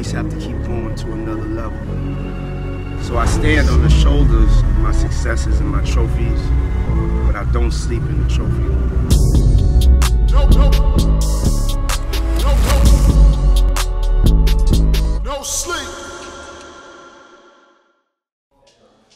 always have to keep going to another level. So I stand on the shoulders of my successes and my trophies, but I don't sleep in the trophy room. No sleep.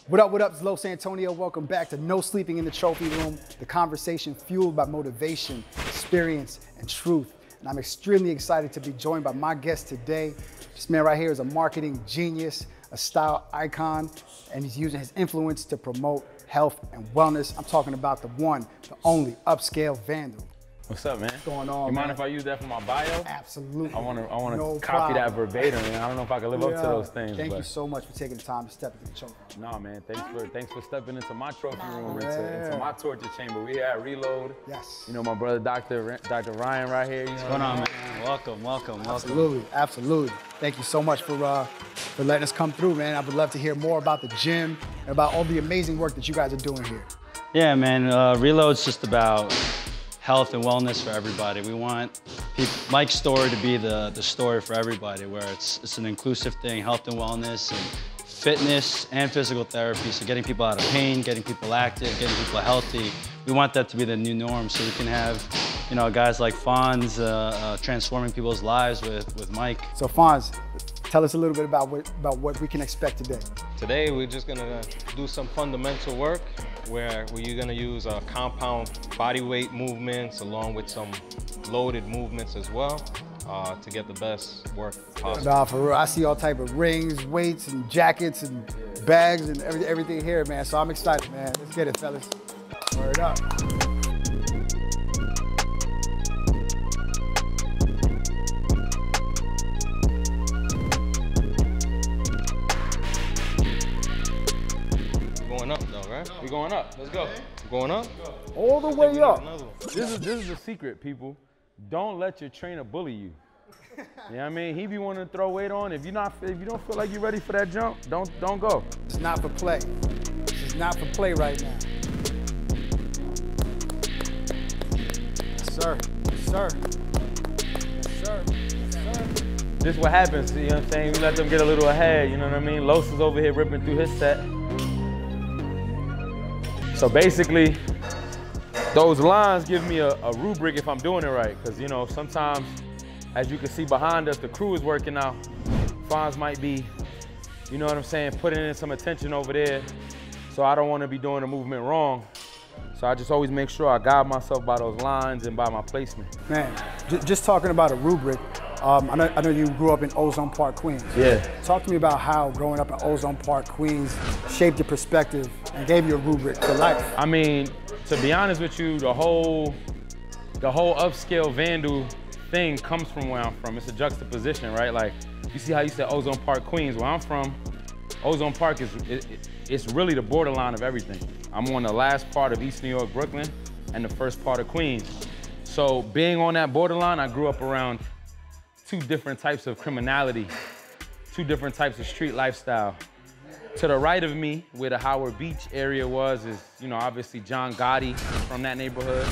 What up, it's Los Antonio. Welcome back to No Sleeping in the Trophy Room, the conversation fueled by motivation, experience, and truth. And I'm extremely excited to be joined by my guest today. This man right here is a marketing genius, a style icon, and he's using his influence to promote health and wellness. I'm talking about the one, the only Upscale Vandal. What's up, man? What's going on, You mind man? if I use that for my bio? Absolutely. I want to No copy that problem. verbatim, man. I don't know if I can live up to those things. Thank you so much for taking the time to step into the trophy room. Nah, man. Thanks for stepping into my trophy room, Yeah. into my torture chamber. We here at Reload. Yes. You know, my brother, Dr. Ryan, right here. What's going on, man? Welcome. Absolutely. Thank you so much for letting us come through, man. I would love to hear more about the gym and about all the amazing work that you guys are doing here. Yeah, man. Reload's just about health and wellness for everybody. We want Mike's story to be the story for everybody, where it's an inclusive thing, health and wellness, and fitness and physical therapy. So getting people out of pain, getting people active, getting people healthy. We want that to be the new norm, so we can have, you know, guys like Fonz transforming people's lives with Mike. So Fonz, tell us a little bit about what we can expect today. Today we're just gonna do some fundamental work where you're gonna use compound body weight movements along with some loaded movements as well to get the best work possible. Nah, for real, I see all type of rings, weights, and jackets, and bags, and everything here, man. So I'm excited, man. Let's get it, fellas. Word up. Going up though, right? We going up. Let's go. Going up? All the way up. This is the secret, people. Don't let your trainer bully you. You know what I mean? He be wanting to throw weight on. If you don't feel like you're ready for that jump, don't go. It's not for play. It's not for play right now. Yes, sir. Yes, sir. Yes, sir. Yes, sir. This is what happens, you know what I'm saying? We let them get a little ahead, you know what I mean? Los is over here ripping through his set. So basically, those lines give me a rubric if I'm doing it right. Because, you know, sometimes, as you can see behind us, the crew is working out. Fonz might be, you know what I'm saying, putting in some attention over there. So I don't want to be doing the movement wrong. So I just always make sure I guide myself by those lines and by my placement. Man, just talking about a rubric, I know you grew up in Ozone Park, Queens. Yeah. Talk to me about how growing up in Ozone Park, Queens shaped your perspective and gave you a rubric for life. I mean, to be honest with you, the whole Upscale Vandal thing comes from where I'm from. It's a juxtaposition, right? Like, you see how you said Ozone Park, Queens. Where I'm from, Ozone Park it's really the borderline of everything. I'm on the last part of East New York, Brooklyn, and the first part of Queens. So being on that borderline, I grew up around two different types of criminality, two different types of street lifestyle. To the right of me, where the Howard Beach area was, is, you know, obviously John Gotti from that neighborhood,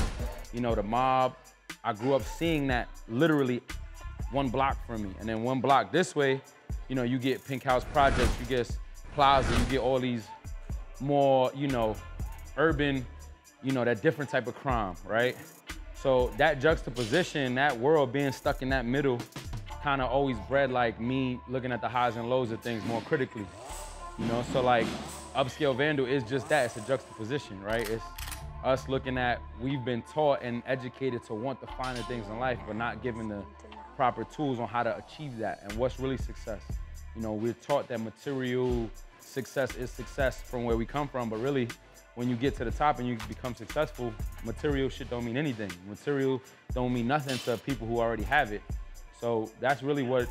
you know, the mob. I grew up seeing that literally one block from me. And then one block this way, you know, you get Pink House Projects, you get Plaza, you get all these more, you know, urban, you know, that different type of crime, right? So that juxtaposition, that world being stuck in that middle, kind of always bred like me looking at the highs and lows of things more critically. You know, so like Upscale Vandal is just that, it's a juxtaposition, right? It's us looking at, we've been taught and educated to want the finer things in life, but not given the proper tools on how to achieve that and what's really success. You know, we're taught that material success is success from where we come from, but really, when you get to the top and you become successful, material shit don't mean anything. Material don't mean nothing to people who already have it. So that's really what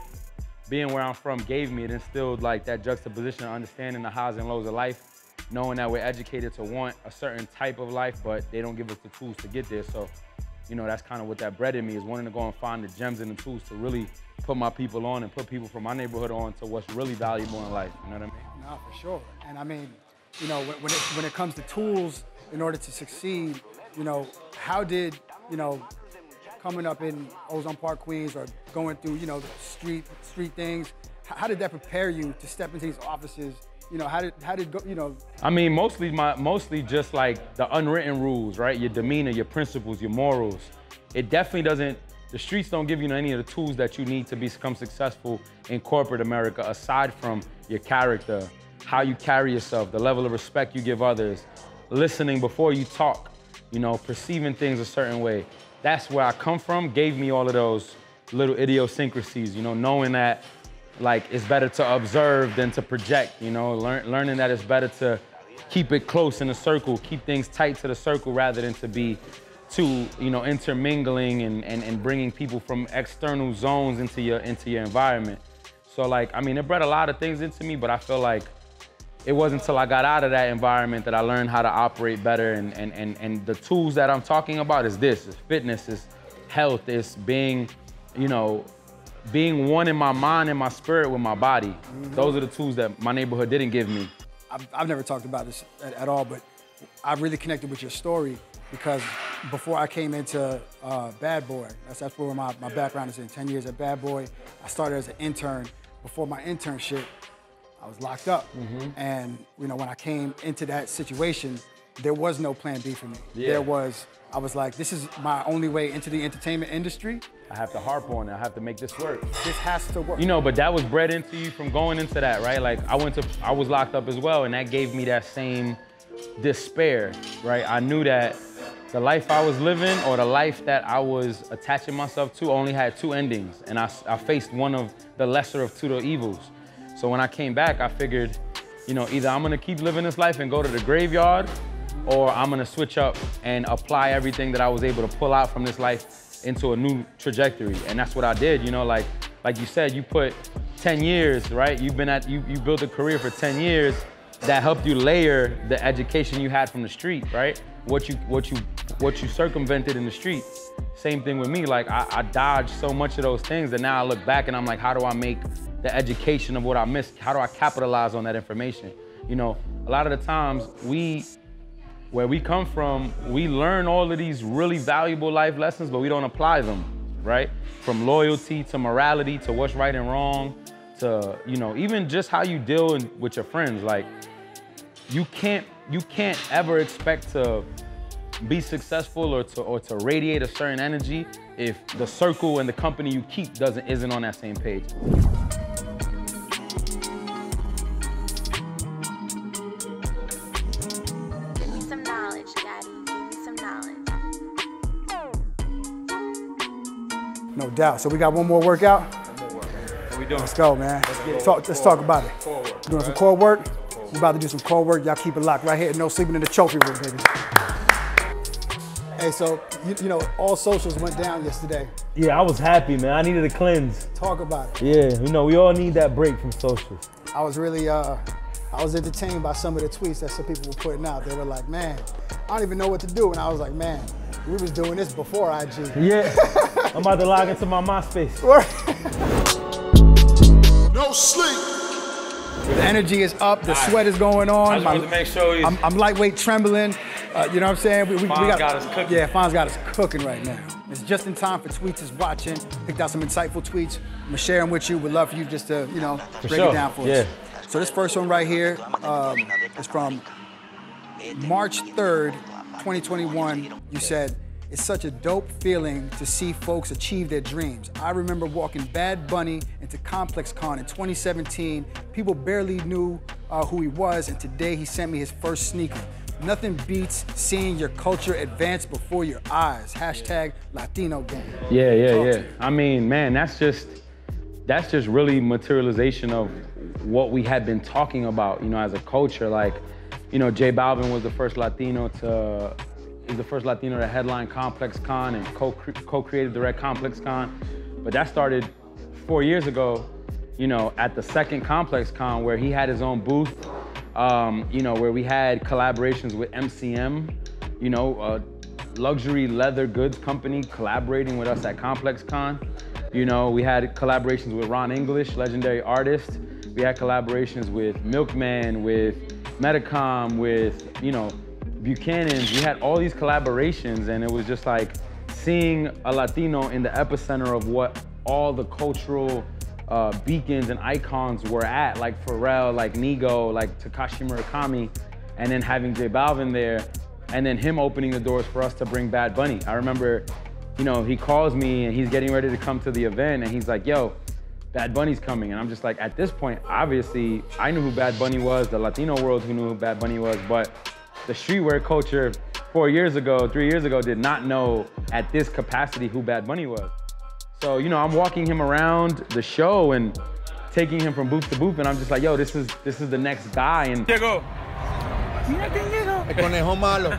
being where I'm from gave me. It instilled like that juxtaposition, understanding the highs and lows of life, knowing that we're educated to want a certain type of life, but they don't give us the tools to get there. So, you know, that's kind of what that bred in me, is wanting to go and find the gems and the tools to really put my people on and put people from my neighborhood on to what's really valuable in life, you know what I mean? No, for sure. And I mean, you know, when it comes to tools in order to succeed, you know, how did, you know, coming up in Ozone Park, Queens, or going through, you know, the street things, how did that prepare you to step into these offices? You know, how did go, you know? I mean, mostly just like the unwritten rules, right? Your demeanor, your principles, your morals. It definitely doesn't, the streets don't give you any of the tools that you need to become successful in corporate America, aside from your character, how you carry yourself, the level of respect you give others, listening before you talk, you know, perceiving things a certain way. That's where I come from, gave me all of those little idiosyncrasies, you know, knowing that like it's better to observe than to project, you know, learning that it's better to keep it close in a circle, keep things tight to the circle rather than to be too, you know, intermingling and bringing people from external zones into your environment. So like, I mean, it brought a lot of things into me, but I feel like it wasn't until I got out of that environment that I learned how to operate better. And the tools that I'm talking about is this, it's fitness, it's health, it's being, you know, being one in my mind and my spirit with my body. Mm-hmm. Those are the tools that my neighborhood didn't give me. I've never talked about this at all, but I really connected with your story because before I came into Bad Boy, that's where my background is in, 10 years at Bad Boy. I started as an intern. Before my internship, I was locked up. Mm-hmm. And you know, when I came into that situation, there was no plan B for me. Yeah. I was like, this is my only way into the entertainment industry. I have to harp on it, I have to make this work. This has to work. You know, but that was bred into you from going into that, right? Like I was locked up as well, and that gave me that same despair, right? I knew that the life I was living or the life that I was attaching myself to only had two endings, and I faced one of the lesser of two evils. So when I came back, I figured, you know, either I'm gonna keep living this life and go to the graveyard, or I'm gonna switch up and apply everything that I was able to pull out from this life into a new trajectory. And that's what I did, you know, like you said, you put 10 years, right? You built a career for 10 years that helped you layer the education you had from the street, right? What you circumvented in the street. Same thing with me, like I dodged so much of those things that now I look back and I'm like, how do I make the education of what I missed, how do I capitalize on that information? You know, a lot of the times where we come from, we learn all of these really valuable life lessons, but we don't apply them, right? From loyalty to morality to what's right and wrong to, you know, even just how you deal with your friends. Like, you can't ever expect to be successful or to radiate a certain energy if the circle and the company you keep isn't on that same page. No doubt. So we got one more workout? One more workout. What we doing? Let's go, man. Let's talk about it. Core work. Doing some core work? We're about to do some core work. Y'all keep it locked right here. No sleeping in the trophy room, baby. Hey, so, you know, all socials went down yesterday. Yeah, I was happy, man. I needed a cleanse. Talk about it. Yeah, you know, we all need that break from socials. I was really, I was entertained by some of the tweets that some people were putting out. They were like, man, I don't even know what to do. And I was like, man, we was doing this before IG. Yeah, I'm about to log into my MySpace. No sleep. The energy is up, the sweat is going on. I just wanted to make sure I'm lightweight trembling. You know what I'm saying? We got us cooking. Yeah, Fonz got us cooking right now. It's just in time for Tweets is watching. Picked out some insightful tweets. I'm gonna share them with you. We'd love for you just to, you know, break it down for us. So this first one right here is from March 3rd, 2021. You said, it's such a dope feeling to see folks achieve their dreams. I remember walking Bad Bunny into Complex Con in 2017. People barely knew who he was, and today he sent me his first sneaker. Nothing beats seeing your culture advance before your eyes. Hashtag Latino Gang. Yeah. I mean, man, that's just really materialization of what we had been talking about, you know, as a culture. Like, you know, J Balvin was the first Latino to headline Complex Con and co-created Direct Complex Con. But that started 4 years ago, you know, at the second Complex Con where he had his own booth, you know, where we had collaborations with MCM, you know, a luxury leather goods company collaborating with us at Complex Con. You know, we had collaborations with Ron English, legendary artist. We had collaborations with Milkman, with Metacom, with, you know, Buchanan's. We had all these collaborations, and it was just like seeing a Latino in the epicenter of what all the cultural beacons and icons were at, like Pharrell, like Nigo, like Tekashi Murakami, and then having J Balvin there, and then him opening the doors for us to bring Bad Bunny. I remember, you know, he calls me and he's getting ready to come to the event and he's like, yo, Bad Bunny's coming. And I'm just like, at this point, obviously, I knew who Bad Bunny was, the Latino world who knew who Bad Bunny was, but the streetwear culture 4 years ago, 3 years ago, did not know at this capacity who Bad Bunny was. So, you know, I'm walking him around the show and taking him from booth to booth, and I'm just like, yo, this is the next guy. And Llegó. El conejo malo.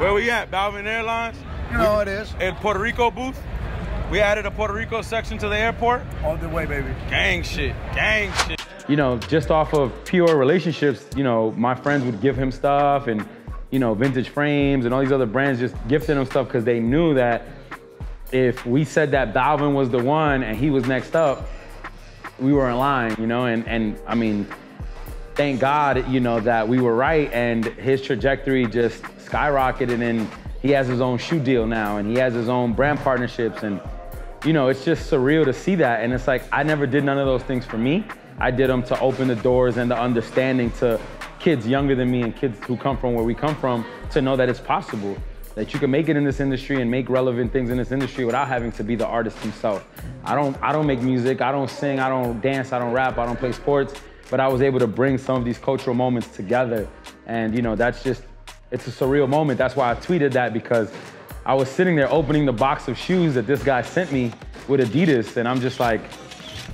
Where we at? Balvin Airlines? You know it is. In Puerto Rico booth. We added a Puerto Rico section to the airport. All the way, baby. Gang shit, gang shit. You know, just off of pure relationships, you know, my friends would give him stuff, and, you know, Vintage Frames and all these other brands just gifted him stuff because they knew that if we said that Balvin was the one and he was next up, we were in line, you know, and I mean, thank God, you know, that we were right, and his trajectory just skyrocketed, and he has his own shoe deal now, and he has his own brand partnerships, and, you know, it's just surreal to see that. And it's like, I never did none of those things for me. I did them to open the doors and the understanding to kids younger than me and kids who come from where we come from, to know that it's possible, that you can make it in this industry and make relevant things in this industry without having to be the artist himself. I don't make music, I don't sing, I don't dance, I don't rap, I don't play sports, but I was able to bring some of these cultural moments together. And, you know, that's just, it's a surreal moment. That's why I tweeted that, because I was sitting there opening the box of shoes that this guy sent me with Adidas, and I'm just like,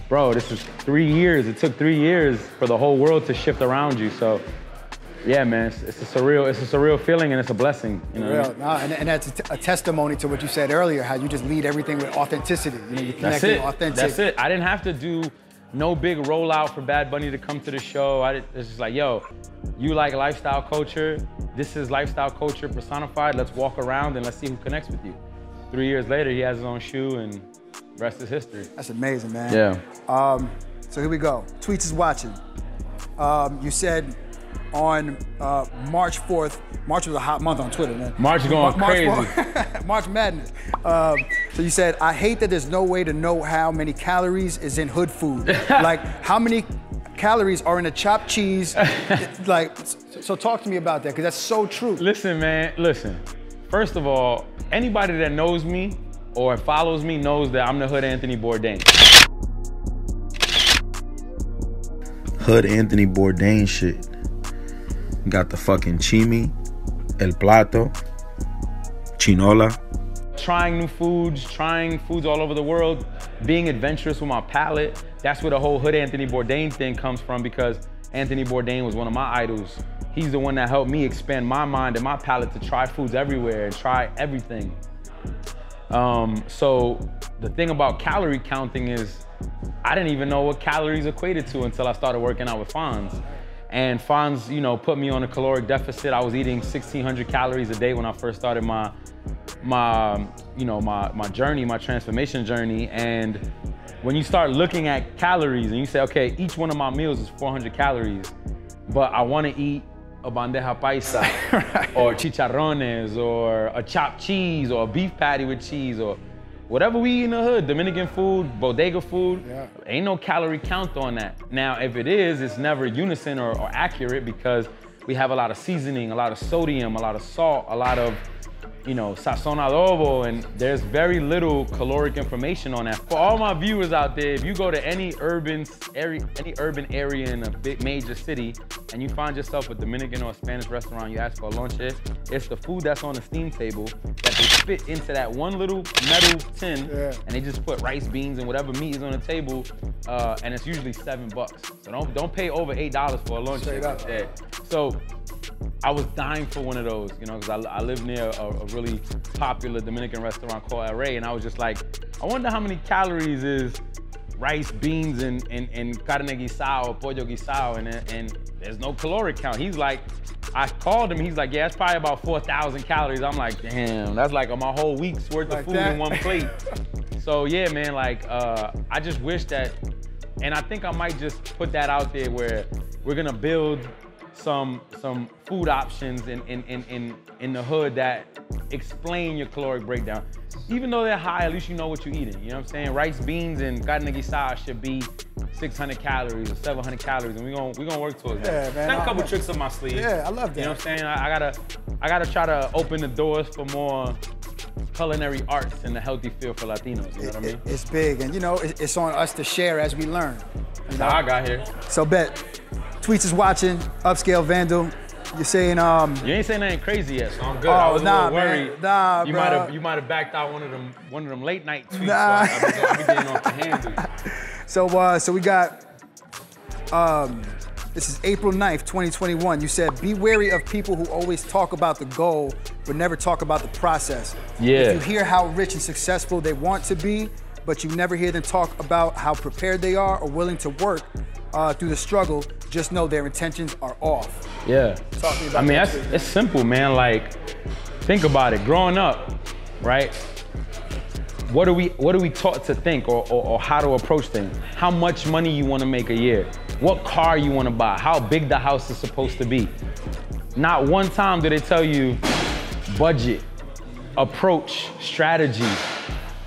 bro, this is 3 years. It took 3 years for the whole world to shift around you. So, yeah, man, it's a surreal feeling, and it's a blessing. You know? Real. No, and that's a testimony to what you said earlier, how you just lead everything with authenticity. You know, you connect with authentic. That's it. I didn't have to do no big rollout for Bad Bunny to come to the show. It's just like, yo, you like lifestyle culture. This is lifestyle culture personified. Let's walk around and let's see who connects with you. 3 years later, he has his own shoe, and the rest is history. That's amazing, man. Yeah. So here we go. Tweets is watching. You said on March 4th, March was a hot month on Twitter, man. March going crazy. March Madness. So you said, I hate that there's no way to know how many calories is in hood food. Like, how many calories are in a chopped cheese? Like, so talk to me about that, because that's so true. Listen, man, listen. First of all, anybody that knows me or follows me knows that I'm the hood Anthony Bourdain. Hood Anthony Bourdain shit. Got the fucking chimi, el plato, chinola. Trying new foods, trying foods all over the world, being adventurous with my palate. That's where the whole hood Anthony Bourdain thing comes from, because Anthony Bourdain was one of my idols. He's the one that helped me expand my mind and my palate to try foods everywhere and try everything. So the thing about calorie counting is, I didn't even know what calories equated to until I started working out with Fonz. And Fonz, you know, put me on a caloric deficit. I was eating 1,600 calories a day when I first started my journey, my transformation journey. And when you start looking at calories and you say, okay, each one of my meals is 400 calories, but I want to eat a bandeja paisa or chicharrones or a chopped cheese or a beef patty with cheese or whatever we eat in the hood, Dominican food, bodega food, ain't no calorie count on that. Now, if it is, it's never unison or accurate, because we have a lot of seasoning, a lot of sodium, a lot of salt, a lot of, you know, sazon adobo, and there's very little caloric information on that. For all my viewers out there, if you go to any urban area in a big major city and you find yourself a Dominican or a Spanish restaurant, you ask for a lonche, it's the food that's on the steam table that they fit into that one little metal tin, and they just put rice, beans, and whatever meat is on the table, and it's usually $7. So don't pay over $8 for a lonche. So I was dying for one of those, you know, because I live near a really popular Dominican restaurant called El Rey, and I was just like, I wonder how many calories is rice, beans, and carne guisado or pollo guisado, and there's no caloric count. He's like, I called him, he's like, yeah, it's probably about 4,000 calories. I'm like, damn, that's like my whole week's worth of food in one plate. So yeah, man, like, I just wish that, and I think I might just put that out there where we're gonna build some food options in the hood that explain your caloric breakdown. Even though they're high, at least you know what you're eating. You know what I'm saying? Rice, beans, and carne guisada should be 600 calories or 700 calories, and we gonna work towards that. Man, Got a couple tricks up my sleeve. Yeah, I love that. You know what I'm saying? I gotta try to open the doors for more culinary arts in the healthy field for Latinos. You know what I mean? It's big, and you know, it's on us to share as we learn. That's how I got here. So bet, Tweets is watching, Upscale Vandal. You're saying You ain't saying nothing crazy yet, so I'm good. Oh, I was a little man. worried. Nah, you might have backed out one of them late night tweets. Nah. So I'll be getting off the handle. So we got, this is April 9th, 2021. You said, be wary of people who always talk about the goal, but never talk about the process. Yeah. If you hear how rich and successful they want to be, but you never hear them talk about how prepared they are or willing to work through the struggle, just know their intentions are off. Yeah. Talk to me about I mean, that. it's simple, man. Like, think about it. Growing up, right? What are we taught to think or how to approach things? How much money you want to make a year? What car you want to buy? How big the house is supposed to be? Not one time do they tell you budget, approach, strategy,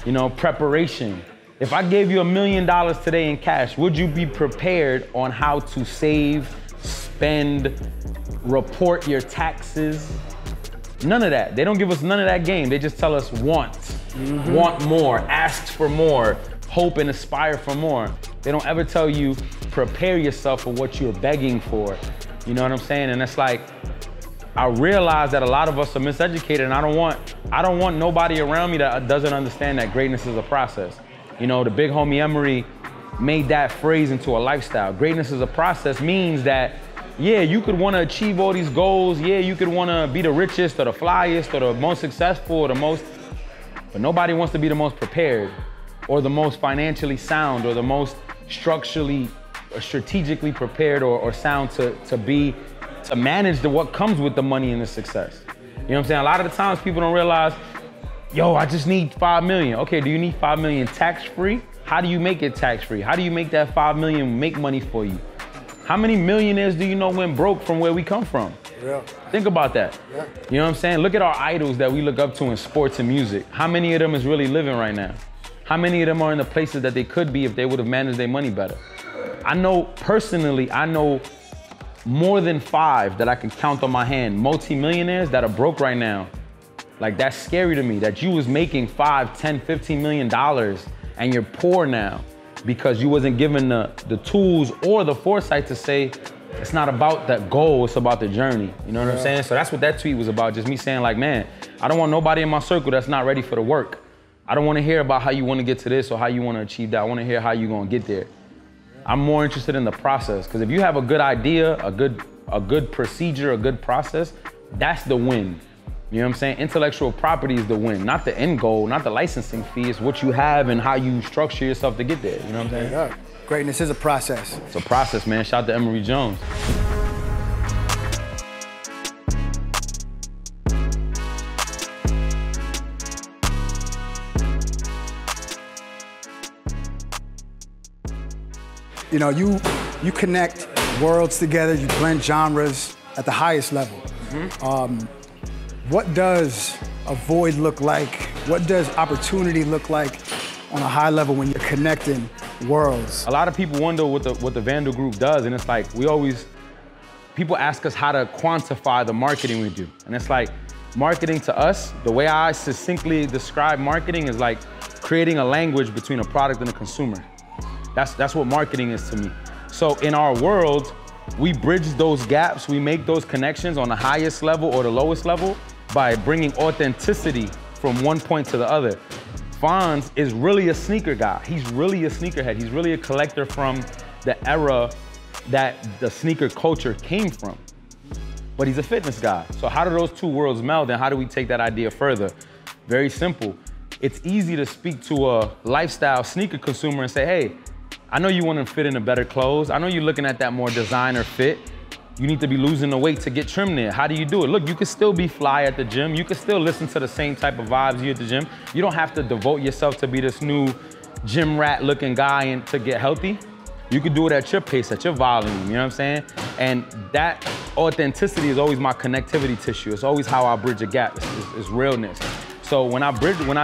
you know, preparation. If I gave you $1 million today in cash, would you be prepared on how to save, spend, report your taxes? None of that. They don't give us none of that game. They just tell us want more, ask for more, hope and aspire for more. They don't ever tell you prepare yourself for what you're begging for. You know what I'm saying? And it's like, I realize that a lot of us are miseducated, and I don't want nobody around me that doesn't understand that greatness is a process. You know, the big homie Emery made that phrase into a lifestyle. Greatness is a process means that, yeah, you could want to achieve all these goals. Yeah, you could want to be the richest or the flyest or the most successful or the most, but nobody wants to be the most prepared or the most financially sound or the most structurally or strategically prepared or sound to manage what comes with the money and the success. You know what I'm saying? A lot of the times people don't realize, yo, I just need 5 million. Okay, do you need 5 million tax-free? How do you make it tax-free? How do you make that 5 million make money for you? How many millionaires do you know went broke from where we come from? Yeah. Think about that. Yeah. You know what I'm saying? Look at our idols that we look up to in sports and music. How many of them is really living right now? How many of them are in the places that they could be if they would have managed their money better? I know personally, more than 5 that I can count on my hand, multi-millionaires that are broke right now. Like, that's scary to me, that you was making $5, $10, $15 million and you're poor now because you wasn't given the tools or the foresight to say, it's not about that goal, it's about the journey. You know what I'm saying? So that's what that tweet was about, just me saying like, man, I don't want nobody in my circle that's not ready for the work. I don't want to hear about how you want to get to this or how you want to achieve that. I want to hear how you're going to get there. I'm more interested in the process, because if you have a good idea, a good procedure, a good process, that's the win. You know what I'm saying? Intellectual property is the win, not the end goal, not the licensing fee. It's what you have and how you structure yourself to get there. You know what I'm saying? Yeah. Greatness is a process. It's a process, man. Shout out to Emery Jones. You know, you connect worlds together, you blend genres at the highest level. What does a void look like? What does opportunity look like on a high level when you're connecting worlds? A lot of people wonder what the Vandal group does, and it's like, people ask us how to quantify the marketing we do. And it's like, marketing to us, the way I succinctly describe marketing is like creating a language between a product and a consumer. That's what marketing is to me. So in our world, we bridge those gaps, we make those connections on the highest level or the lowest level by bringing authenticity from one point to the other. Fonz is really a sneaker guy. He's really a sneakerhead. He's really a collector from the era that the sneaker culture came from. But he's a fitness guy. So how do those two worlds meld, and how do we take that idea further? Very simple. It's easy to speak to a lifestyle sneaker consumer and say, hey, I know you want to fit into better clothes. I know you're looking at that more designer fit. You need to be losing the weight to get trim there. How do you do it? Look, you can still be fly at the gym. You can still listen to the same type of vibes you at the gym. You don't have to devote yourself to be this new gym rat looking guy and to get healthy. You can do it at your pace, at your volume, you know what I'm saying? And that authenticity is always my connectivity tissue. It's always how I bridge a gap, it's realness. So when I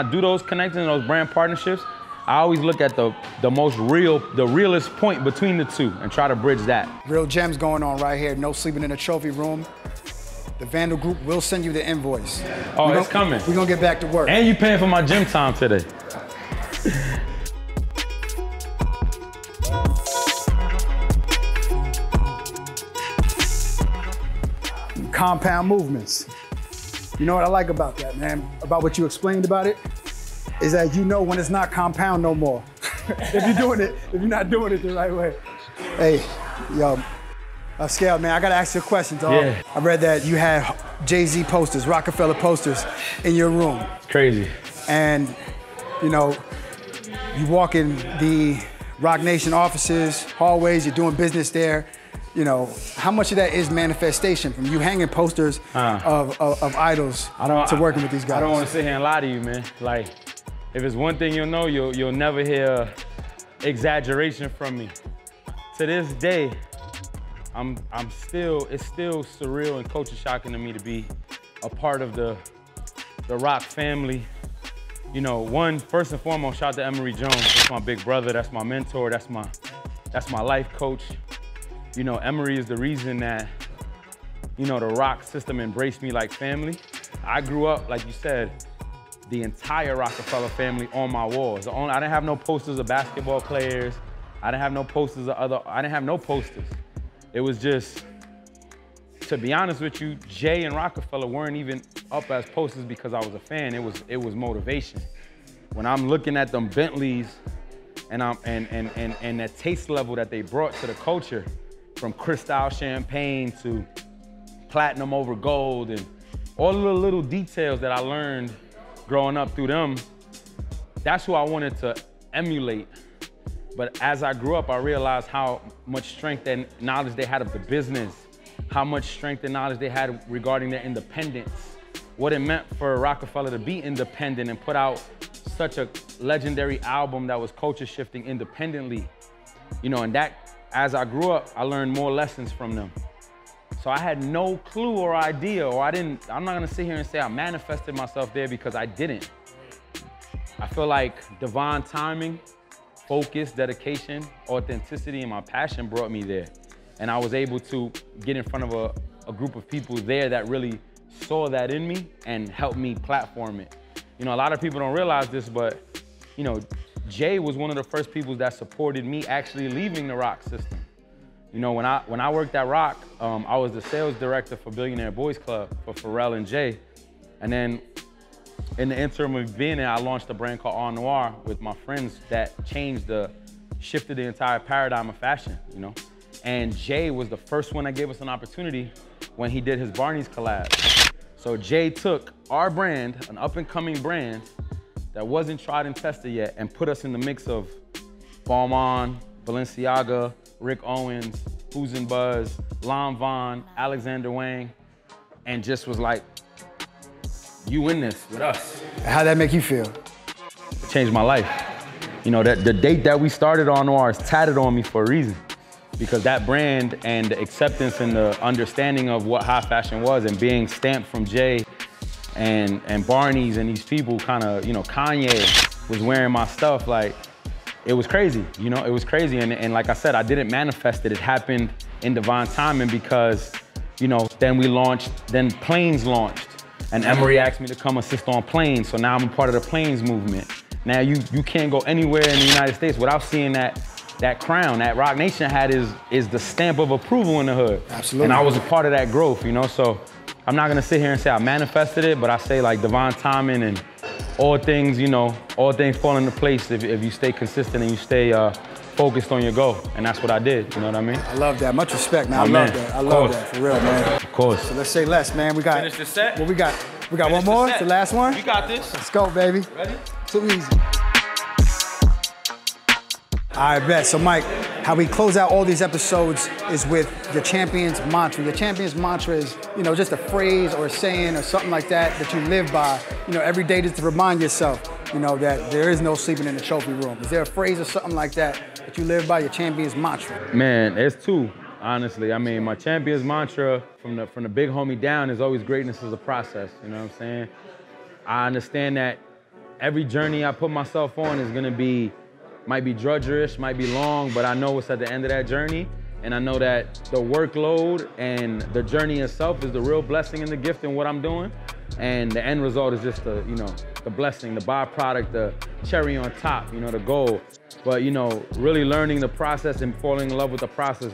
do those connections, those brand partnerships, I always look at the realest point between the two and try to bridge that. Real gems going on right here. No sleeping in the trophy room. The Vandal Group will send you the invoice. Oh, it's coming. We're gonna get back to work. And you paying for my gym time today. Compound movements. You know what I like about that, man? About what you explained about it? Is that you know when it's not compound no more. If you're not doing it the right way. Hey, yo, Upscale, man, I gotta ask you a question, dog. Yeah. I read that you had Jay-Z posters, Rockefeller posters in your room. It's crazy. And, you know, you walk in the Roc Nation offices, hallways, you're doing business there. You know, how much of that is manifestation from you hanging posters of idols to working with these guys? I don't want to sit here and lie to you, man. Like, if it's one thing you'll know, you'll never hear exaggeration from me. To this day, it's still surreal and culture shocking to me to be a part of the Roc family. You know, first and foremost, shout out to Emery Jones. That's my big brother, that's my mentor, that's my life coach. You know, Emery is the reason that, you know, the Roc system embraced me like family. I grew up, like you said, the entire Rockefeller family on my walls. I didn't have no posters of basketball players. I didn't have no posters I didn't have no posters. It was just, to be honest with you, Jay and Rockefeller weren't even up as posters because I was a fan. It was motivation. When I'm looking at them Bentleys and that taste level that they brought to the culture, from Cristal champagne to platinum over gold and all the little details that I learned growing up through them, that's who I wanted to emulate. But as I grew up, I realized how much strength and knowledge they had of the business, how much strength and knowledge they had regarding their independence, what it meant for Rockefeller to be independent and put out such a legendary album that was culture shifting independently. You know, and that, as I grew up, I learned more lessons from them. So I had no clue or idea, I'm not gonna sit here and say I manifested myself there because I didn't. I feel like divine timing, focus, dedication, authenticity, and my passion brought me there. And I was able to get in front of a group of people there that really saw that in me and helped me platform it. You know, a lot of people don't realize this, but, you know, Jay was one of the first people that supported me actually leaving the Roc system. You know, when I worked at Roc, I was the sales director for Billionaire Boys Club for Pharrell and Jay. And then in the interim of being there, I launched a brand called All Noir with my friends that shifted the entire paradigm of fashion, you know? And Jay was the first one that gave us an opportunity when he did his Barney's collab. So Jay took our brand, an up and coming brand, that wasn't tried and tested yet, and put us in the mix of Balmain, Balenciaga, Rick Owens, Who's and Buzz, Lon Von, Alexander Wang, and just was like, you in this with us. How'd that make you feel? It changed my life. You know, the date that we started on Noir is tatted on me for a reason, because that brand and the acceptance and the understanding of what high fashion was and being stamped from Jay and Barney's and these people kind of, you know, Kanye was wearing my stuff, like, it was crazy, you know, it was crazy. And like I said, I didn't manifest it. It happened in divine timing because, you know, then Planes launched. And Emery asked me to come assist on Planes, so now I'm a part of the Planes movement. Now you can't go anywhere in the United States without seeing that crown that Roc Nation had is the stamp of approval in the hood. Absolutely. And I was a part of that growth, you know, so I'm not gonna sit here and say I manifested it, but I say like divine timing and all things, you know, all things fall into place if you stay consistent and you stay focused on your goal. And that's what I did, you know what I mean? I love that, much respect, man. Oh, I man. love that, I love that, for real, man. Of course. So let's say less, man. We got, Finish the set. What we got? We got one more, the last one? You got this. Let's go, baby. Ready? Too easy. All right, bet. So Mike, how we close out all these episodes is with your champion's mantra. Your champion's mantra is, you know, just a phrase or a saying or something like that you live by, you know, every day just to remind yourself, you know, that there is no sleeping in the trophy room. Is there a phrase or something like that you live by, your champion's mantra? Man, it's two, honestly. I mean, my champion's mantra from the big homie down is always greatness is a process, you know what I'm saying? I understand that every journey I put myself on is gonna be, might be drudgerish, might be long, but I know it's at the end of that journey. And I know that the workload and the journey itself is the real blessing and the gift in what I'm doing. And the end result is just the, you know, the blessing, the byproduct, the cherry on top, you know, the goal. But, you know, really learning the process and falling in love with the process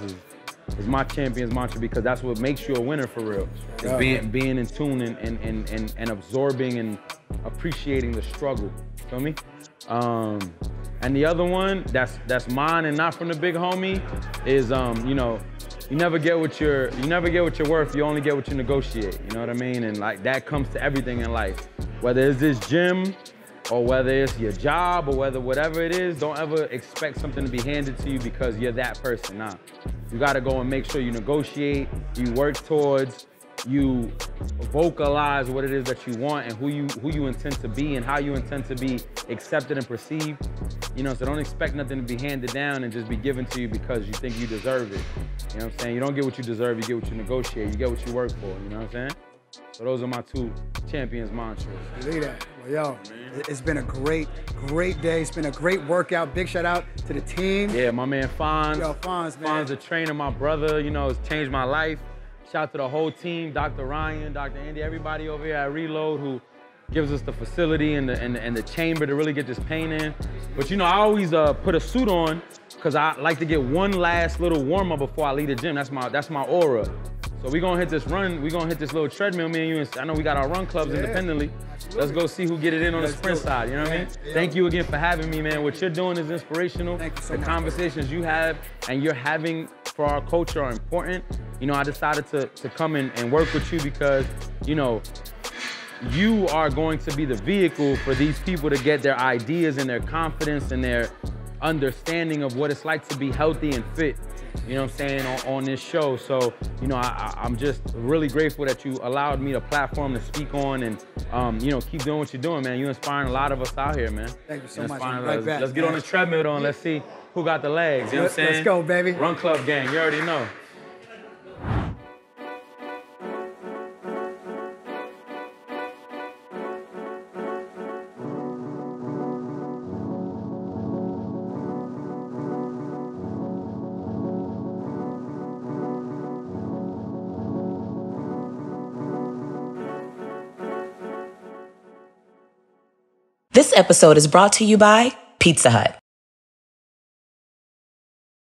is my champion's mantra, because that's what makes you a winner for real. Is being in tune and absorbing and appreciating the struggle, feel me? And the other one that's mine and not from the big homie is, you know, you never get what you're worth, you only get what you negotiate, you know what I mean? And like that comes to everything in life. Whether it's this gym or whether it's your job or whatever it is, don't ever expect something to be handed to you because you're that person, nah. You gotta go and make sure you negotiate, you work towards, you vocalize what it is that you want and who you intend to be and how you intend to be accepted and perceived. You know, so don't expect nothing to be handed down and just be given to you because you think you deserve it. You know what I'm saying? You don't get what you deserve, you get what you negotiate, you get what you work for, you know what I'm saying? So those are my two champions mantras. Believe that. Well, yo, it's been a great day. It's been a great workout. Big shout out to the team. Yeah, my man Fonz. Yo, Fonz, man. Fonz, a trainer, my brother, you know, it's changed my life. Shout out to the whole team, Dr. Ryan, Dr. Andy, everybody over here at Reload who gives us the facility and the chamber to really get this pain in. But you know, I always put a suit on because I like to get one last little warm up before I leave the gym. That's my aura. So we gonna hit this run, we gonna hit this little treadmill, me and you, and I know we got our run clubs independently. Absolutely. Let's go see who get it in on the sprint side, you know what I mean? Yeah. Thank you again for having me, man. What you're doing is inspirational. Thank you so much. The conversations you have and you're having for our culture are important. You know, I decided to come in and work with you because, you know, you are going to be the vehicle for these people to get their ideas and their confidence and their understanding of what it's like to be healthy and fit, you know what I'm saying, on this show. So, you know, I'm just really grateful that you allowed me a platform to speak on and, you know, keep doing what you're doing, man. You're inspiring a lot of us out here, man. Thank you so much. Let's get on this treadmill on. Let's see who got the legs, you know what I'm saying? Let's go, baby. Run Club gang, you already know. This episode is brought to you by Pizza Hut.